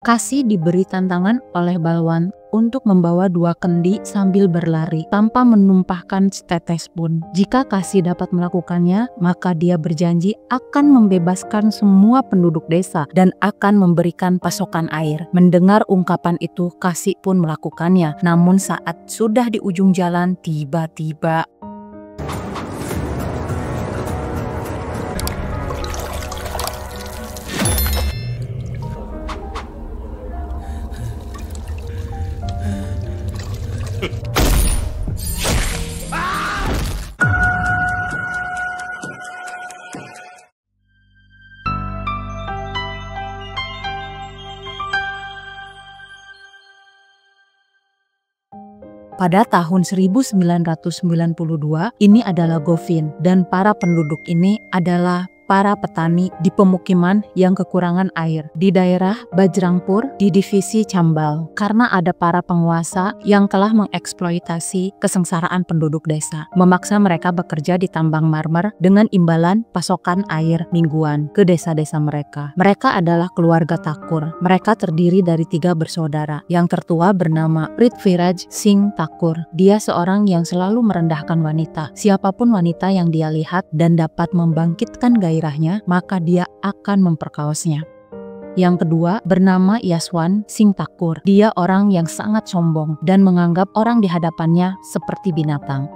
Kasih diberi tantangan oleh Balwan untuk membawa 2 kendi sambil berlari tanpa menumpahkan setetes pun. Jika Kasih dapat melakukannya, maka dia berjanji akan membebaskan semua penduduk desa dan akan memberikan pasokan air. Mendengar ungkapan itu, Kasih pun melakukannya. Namun saat sudah di ujung jalan, tiba-tiba pada tahun 1992, ini adalah Govin, dan para penduduk ini adalah para petani di pemukiman yang kekurangan air di daerah Bajrangpur di divisi Chambal, karena ada para penguasa yang telah mengeksploitasi kesengsaraan penduduk desa, memaksa mereka bekerja di tambang marmer dengan imbalan pasokan air mingguan ke desa-desa mereka. Mereka adalah keluarga Thakur. Mereka terdiri dari 3 bersaudara. Yang tertua bernama Prithviraj Singh Thakur. Dia seorang yang selalu merendahkan wanita. Siapapun wanita yang dia lihat dan dapat membangkitkan gairahnya, maka dia akan memperkaosnya. Yang kedua bernama Yaswan Singh Thakur. Dia orang yang sangat sombong dan menganggap orang di hadapannya seperti binatang.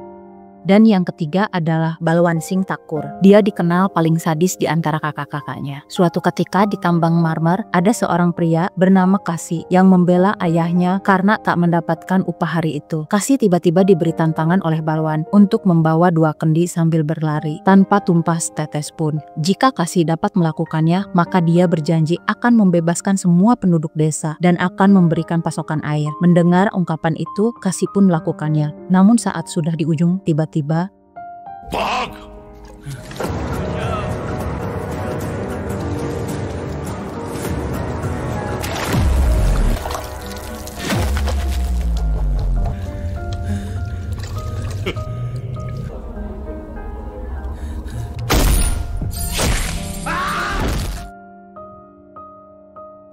Dan yang ketiga adalah Balwan Singh Thakur. Dia dikenal paling sadis di antara kakak-kakaknya. Suatu ketika di tambang marmer, ada seorang pria bernama Kasih yang membela ayahnya karena tak mendapatkan upah hari itu. Kasih tiba-tiba diberi tantangan oleh Balwan untuk membawa 2 kendi sambil berlari tanpa tumpah setetes pun. Jika Kasih dapat melakukannya, maka dia berjanji akan membebaskan semua penduduk desa dan akan memberikan pasokan air. Mendengar ungkapan itu, Kasih pun melakukannya. Namun saat sudah di ujung, tiba-tiba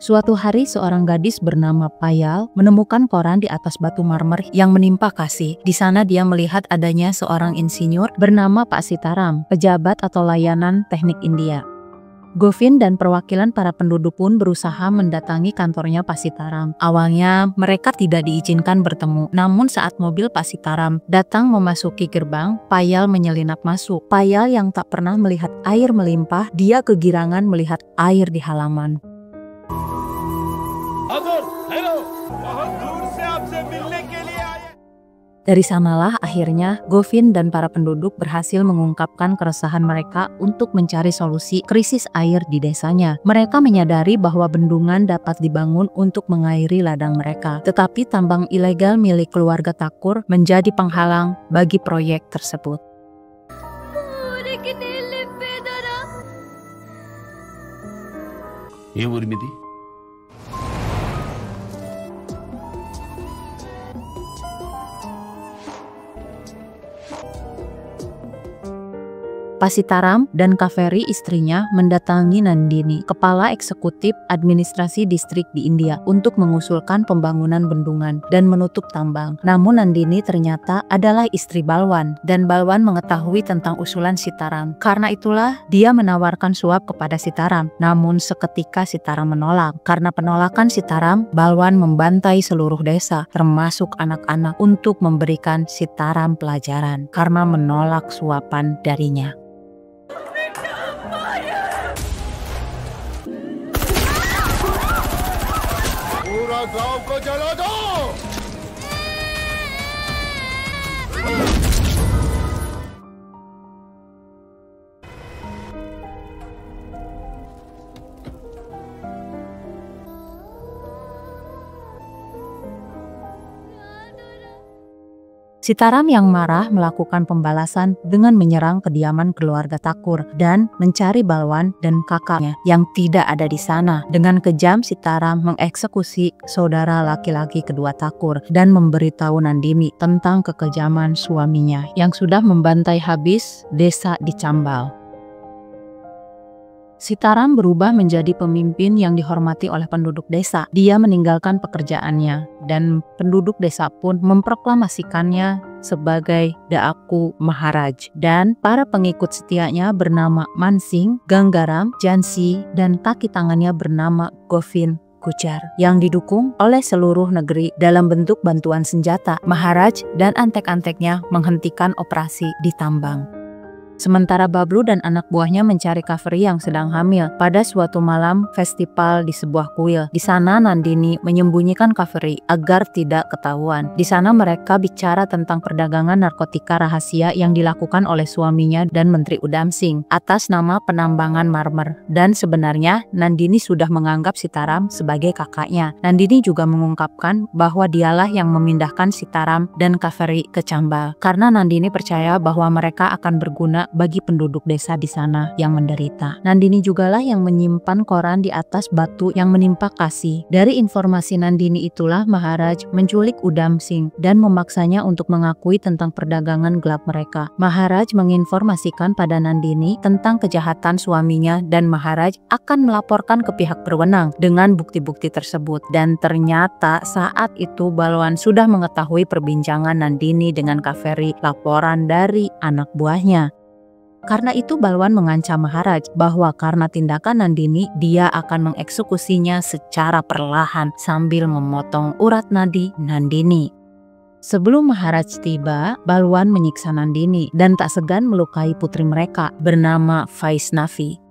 suatu hari seorang gadis bernama Payal menemukan koran di atas batu marmer yang menimpa Kasih. Di sana dia melihat adanya seorang insinyur bernama Pak Sitaram, pejabat atau layanan teknik India. Govin dan perwakilan para penduduk pun berusaha mendatangi kantornya Pak Sitaram. Awalnya mereka tidak diizinkan bertemu, namun saat mobil Pak Sitaram datang memasuki gerbang, Payal menyelinap masuk. Payal yang tak pernah melihat air melimpah, dia kegirangan melihat air di halaman. Dari sanalah akhirnya Govin dan para penduduk berhasil mengungkapkan keresahan mereka untuk mencari solusi krisis air di desanya. Mereka menyadari bahwa bendungan dapat dibangun untuk mengairi ladang mereka, tetapi tambang ilegal milik keluarga Thakur menjadi penghalang bagi proyek tersebut. Pak Sitaram dan Kaveri istrinya mendatangi Nandini, kepala eksekutif administrasi distrik di India, untuk mengusulkan pembangunan bendungan dan menutup tambang. Namun Nandini ternyata adalah istri Balwan, dan Balwan mengetahui tentang usulan Sitaram. Karena itulah dia menawarkan suap kepada Sitaram. Namun seketika Sitaram menolak. Karena penolakan Sitaram, Balwan membantai seluruh desa, termasuk anak-anak, untuk memberikan Sitaram pelajaran karena menolak suapan darinya. गांव को जला दो। Sitaram yang marah melakukan pembalasan dengan menyerang kediaman keluarga Thakur dan mencari Balwan dan kakaknya yang tidak ada di sana. Dengan kejam, Sitaram mengeksekusi saudara laki-laki kedua Thakur dan memberitahu Nandini tentang kekejaman suaminya yang sudah membantai habis desa di Chambal. Sitaram berubah menjadi pemimpin yang dihormati oleh penduduk desa. Dia meninggalkan pekerjaannya dan penduduk desa pun memproklamasikannya sebagai Daaku Maharaj. Dan para pengikut setianya bernama Mansingh, Ganggaram, Jansi, dan kaki tangannya bernama Govind Gujar yang didukung oleh seluruh negeri dalam bentuk bantuan senjata. Maharaj dan antek-anteknya menghentikan operasi di tambang. Sementara Bablu dan anak buahnya mencari Kaveri yang sedang hamil pada suatu malam festival di sebuah kuil. Di sana Nandini menyembunyikan Kaveri agar tidak ketahuan. Di sana mereka bicara tentang perdagangan narkotika rahasia yang dilakukan oleh suaminya dan Menteri Udam Singh atas nama penambangan marmer. Dan sebenarnya Nandini sudah menganggap Sitaram sebagai kakaknya. Nandini juga mengungkapkan bahwa dialah yang memindahkan Sitaram dan Kaveri ke Chambal karena Nandini percaya bahwa mereka akan berguna bagi penduduk desa di sana yang menderita. Nandini jugalah yang menyimpan koran di atas batu yang menimpa Kasi. Dari informasi Nandini itulah Maharaj menculik Udam Singh dan memaksanya untuk mengakui tentang perdagangan gelap mereka. Maharaj menginformasikan pada Nandini tentang kejahatan suaminya dan Maharaj akan melaporkan ke pihak berwenang dengan bukti-bukti tersebut. Dan ternyata saat itu Balwan sudah mengetahui perbincangan Nandini dengan Kaveri, laporan dari anak buahnya. Karena itu Balwan mengancam Maharaj bahwa karena tindakan Nandini dia akan mengeksekusinya secara perlahan sambil memotong urat nadi Nandini. Sebelum Maharaj tiba, Balwan menyiksa Nandini dan tak segan melukai putri mereka bernama Vaishnavi.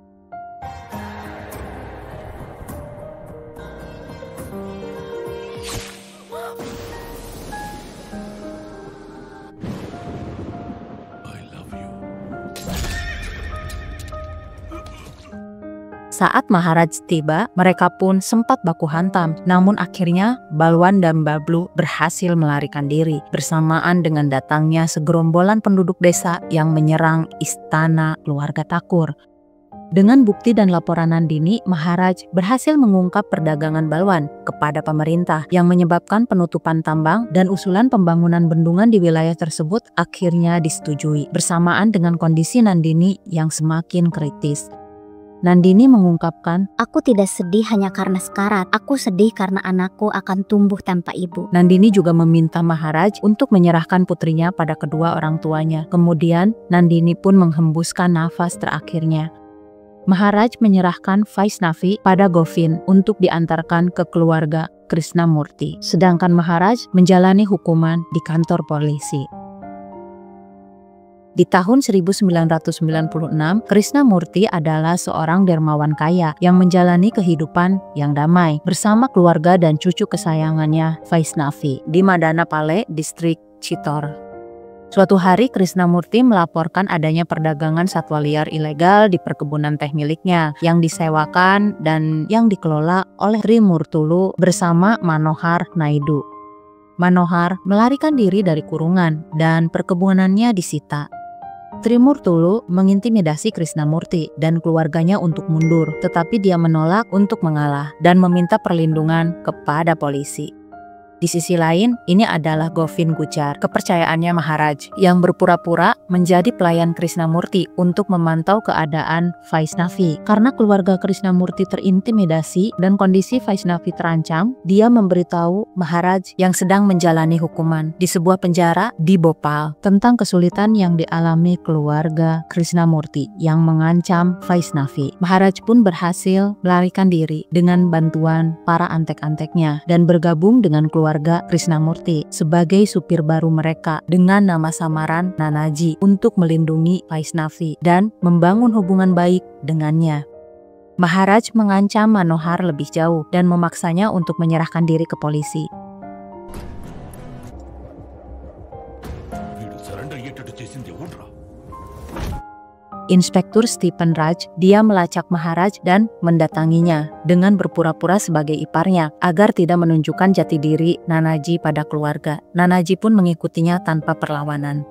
Saat Maharaj tiba, mereka pun sempat baku hantam. Namun akhirnya Balwan dan Bablu berhasil melarikan diri bersamaan dengan datangnya segerombolan penduduk desa yang menyerang istana keluarga Thakur. Dengan bukti dan laporan Nandini, Maharaj berhasil mengungkap perdagangan Balwan kepada pemerintah yang menyebabkan penutupan tambang dan usulan pembangunan bendungan di wilayah tersebut akhirnya disetujui bersamaan dengan kondisi Nandini yang semakin kritis. Nandini mengungkapkan, "Aku tidak sedih hanya karena sekarat, aku sedih karena anakku akan tumbuh tanpa ibu." Nandini juga meminta Maharaj untuk menyerahkan putrinya pada kedua orang tuanya. Kemudian Nandini pun menghembuskan nafas terakhirnya. Maharaj menyerahkan Vaishnavi pada Govind untuk diantarkan ke keluarga Krishnamurti. Sedangkan Maharaj menjalani hukuman di kantor polisi. Di tahun 1996, Krishnamurti adalah seorang dermawan kaya yang menjalani kehidupan yang damai bersama keluarga dan cucu kesayangannya Vaishnavi di Madanapale, distrik Chittor. Suatu hari Krishnamurti melaporkan adanya perdagangan satwa liar ilegal di perkebunan teh miliknya yang disewakan dan yang dikelola oleh Trimurtulu bersama Manohar Naidu. Manohar melarikan diri dari kurungan dan perkebunannya disita. Trimurtulu mengintimidasi Krishnamurti dan keluarganya untuk mundur, tetapi dia menolak untuk mengalah dan meminta perlindungan kepada polisi. Di sisi lain, ini adalah Govind Gujar, kepercayaannya Maharaj, yang berpura-pura menjadi pelayan Krishnamurti untuk memantau keadaan Vaishnavi. Karena keluarga Krishnamurti terintimidasi dan kondisi Vaishnavi terancam, dia memberitahu Maharaj yang sedang menjalani hukuman di sebuah penjara di Bhopal tentang kesulitan yang dialami keluarga Krishnamurti yang mengancam Vaishnavi. Maharaj pun berhasil melarikan diri dengan bantuan para antek-anteknya dan bergabung dengan keluarga Krishnamurti sebagai supir baru mereka dengan nama samaran Nanaji untuk melindungi Vaishnavi dan membangun hubungan baik dengannya. Maharaj mengancam Manohar lebih jauh dan memaksanya untuk menyerahkan diri ke polisi. Inspektur Stephen Raj, dia melacak Maharaj dan mendatanginya dengan berpura-pura sebagai iparnya agar tidak menunjukkan jati diri Nanaji pada keluarga. Nanaji pun mengikutinya tanpa perlawanan.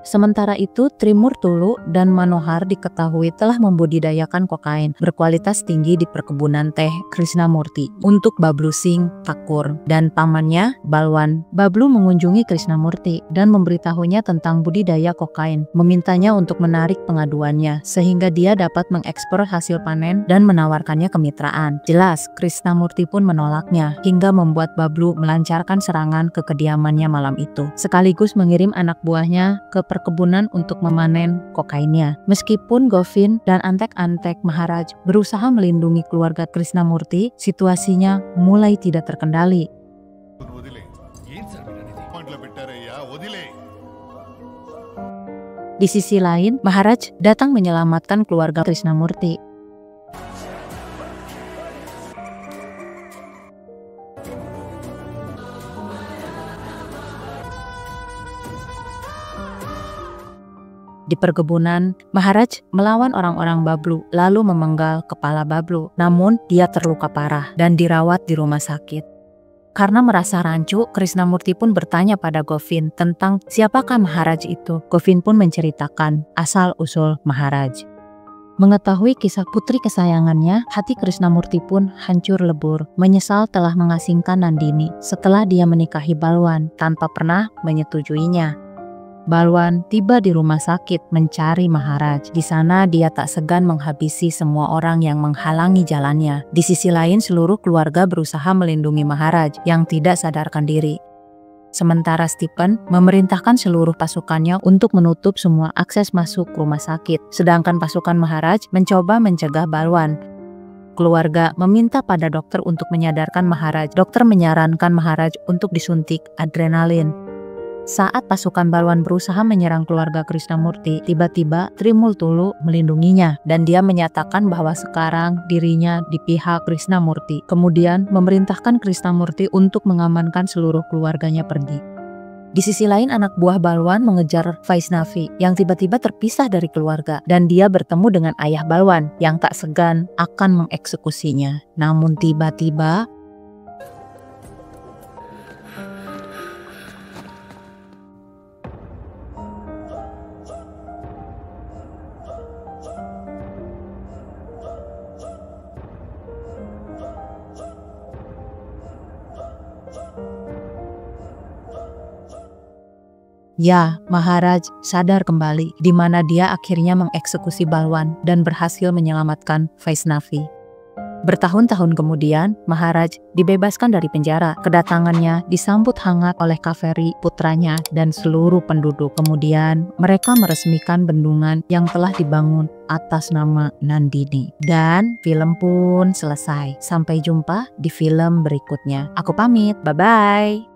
Sementara itu, Trimurtulu dan Manohar diketahui telah membudidayakan kokain berkualitas tinggi di perkebunan teh Krishnamurti untuk Bablu Singh Thakur dan pamannya Balwan. Bablu mengunjungi Krishnamurti dan memberitahunya tentang budidaya kokain, memintanya untuk menarik pengaduannya sehingga dia dapat mengekspor hasil panen dan menawarkannya kemitraan. Jelas, Krishnamurti pun menolaknya hingga membuat Bablu melancarkan serangan ke kediamannya malam itu, sekaligus mengirim anak buahnya ke perkebunan untuk memanen kokainnya. Meskipun Govind dan Antek-Antek Maharaj berusaha melindungi keluarga Krishnamurti, situasinya mulai tidak terkendali. Di sisi lain, Maharaj datang menyelamatkan keluarga Krishnamurti. Di perkebunan, Maharaj melawan orang-orang Bablu lalu memenggal kepala Bablu. Namun dia terluka parah dan dirawat di rumah sakit. Karena merasa rancu, Krishnamurti pun bertanya pada Govind tentang siapakah Maharaj itu. Govind pun menceritakan asal-usul Maharaj. Mengetahui kisah putri kesayangannya, hati Krishnamurti pun hancur lebur, menyesal telah mengasingkan Nandini setelah dia menikahi Balwan tanpa pernah menyetujuinya. Balwan tiba di rumah sakit mencari Maharaj. Di sana dia tak segan menghabisi semua orang yang menghalangi jalannya. Di sisi lain, seluruh keluarga berusaha melindungi Maharaj yang tidak sadarkan diri. Sementara Stephen memerintahkan seluruh pasukannya untuk menutup semua akses masuk rumah sakit. Sedangkan pasukan Maharaj mencoba mencegah Balwan. Keluarga meminta pada dokter untuk menyadarkan Maharaj. Dokter menyarankan Maharaj untuk disuntik adrenalin. Saat pasukan Balwan berusaha menyerang keluarga Krishnamurti, tiba-tiba Trimurtulu melindunginya dan dia menyatakan bahwa sekarang dirinya di pihak Krishnamurti. Kemudian memerintahkan Krishnamurti untuk mengamankan seluruh keluarganya pergi. Di sisi lain, anak buah Balwan mengejar Vaishnavi yang tiba-tiba terpisah dari keluarga dan dia bertemu dengan ayah Balwan yang tak segan akan mengeksekusinya. Namun tiba-tiba Maharaj sadar kembali, di mana dia akhirnya mengeksekusi Balwan dan berhasil menyelamatkan Vaishnavi. Bertahun-tahun kemudian, Maharaj dibebaskan dari penjara. Kedatangannya disambut hangat oleh Kaveri, putranya, dan seluruh penduduk. Kemudian, mereka meresmikan bendungan yang telah dibangun atas nama Nandini. Dan film pun selesai. Sampai jumpa di film berikutnya. Aku pamit, bye-bye.